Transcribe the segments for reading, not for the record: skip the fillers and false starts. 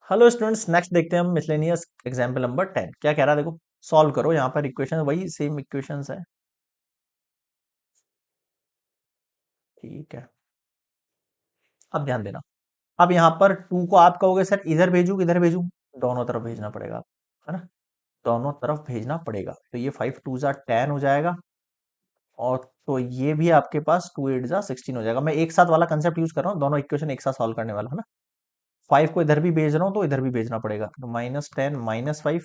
Hello students, next देखते हैं हम मिसलेनियस एग्जाम्पल नंबर 10। क्या कह रहा है, देखो सॉल्व करो। यहाँ पर इक्वेशन वही सेम इक्वेशंस है। ठीक है, अब ध्यान देना। अब यहाँ पर टू को आप कहोगे सर इधर भेजू किधर भेजू, दोनों तरफ भेजना पड़ेगा, है ना। दोनों तरफ भेजना पड़ेगा, तो ये 5 2 10 हो जाएगा। और तो ये भी आपके पास 2 8 16 हो जाएगा। मैं एक साथ वाला कंसेप्ट यूज कर रहा हूँ, दोनों इक्वेशन एक साथ सॉल्व करने वाला है ना। 5 को इधर भी भेज रहा हूँ तो इधर भी भेजना पड़ेगा, तो -10 -5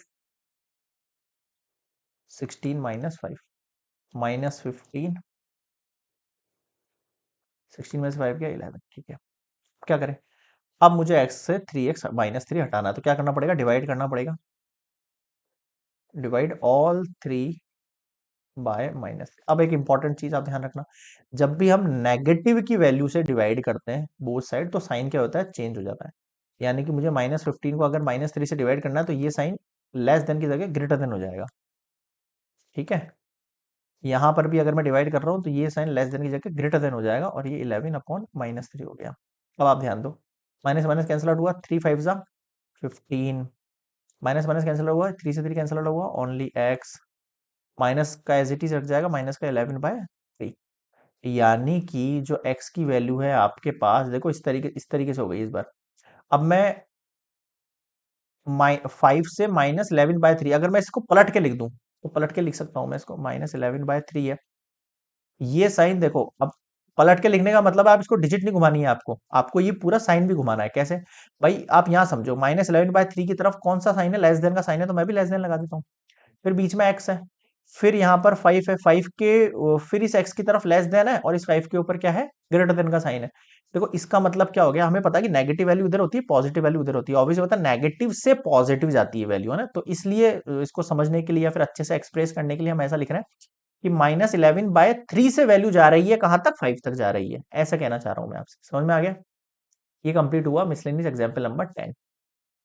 16 -5 -15 16 में से 5 क्या 11। ठीक है, क्या करें। अब मुझे x से 3x -3 हटाना है, तो क्या करना पड़ेगा, डिवाइड करना पड़ेगा। Divide all 3 by -3। अब एक इंपॉर्टेंट चीज आप ध्यान रखना, जब भी हम नेगेटिव की वैल्यू से डिवाइड करते हैं बोथ साइड, तो साइन क्या होता है, चेंज हो जाता है। यानी कि मुझे -15 को अगर -3 से डिवाइड करना है, तो ये साइन लेस देन की जगह ग्रेटर देन हो जाएगा। ठीक है, यहां पर भी अगर मैं डिवाइड कर रहा हूं, तो ये साइन लेस देन की जगह ग्रेटर देन हो जाएगा, और ये 11/-3 हो गया। अब आप ध्यान दो, माइनस माइनस कैंसिल आउट हुआ, 3 5 जा 15, माइनस माइनस कैंसिल हुआ, 3 से 3 कैंसिल आउट हुआ, ओनली एक्स। माइनस का एज इट इज रख जाएगा, माइनस का 11/3। यानी कि जो एक्स की वैल्यू है आपके पास, देखो इस तरीके से हो गई इस बार। अब मैं 5 से -11/3, अगर मैं इसको पलट के लिख दूं, तो पलट के लिख सकता हूं मैं इसको, -11/3 है। ये साइन देखो, अब पलट के लिखने का मतलब है, आप इसको डिजिट नहीं घुमानी है, आपको आपको ये पूरा साइन भी घुमाना है। कैसे भाई, आप यहां समझो, -11/3 की तरफ कौन सा साइन है, लेस देन का साइन है, तो मैं भी लेस देन लगा देता हूँ। फिर बीच में एक्स है, फिर यहाँ पर 5 है, 5 के फिर इस एक्स की तरफ लेस देन है, और इस 5 के ऊपर क्या है, ग्रेटर देन का साइन है। देखो इसका मतलब क्या हो गया, हमें पता है कि नेगेटिव वैल्यू उधर होती है, पॉजिटिव वैल्यू उधर होती है। ऑब्वियसली पता है, नेगेटिव से पॉजिटिव जाती है वैल्यू, है ना। तो इसलिए इसको समझने के लिए या फिर अच्छे से एक्सप्रेस करने के लिए हम ऐसा लिख रहे हैं कि -11/3 से वैल्यू जा रही है कहां तक, 5 तक जा रही है। ऐसा कहना चाह रहा हूं मैं आपसे, समझ में आ गया। ये कंप्लीट हुआ मिसलेनियस एग्जाम्पल नंबर 10।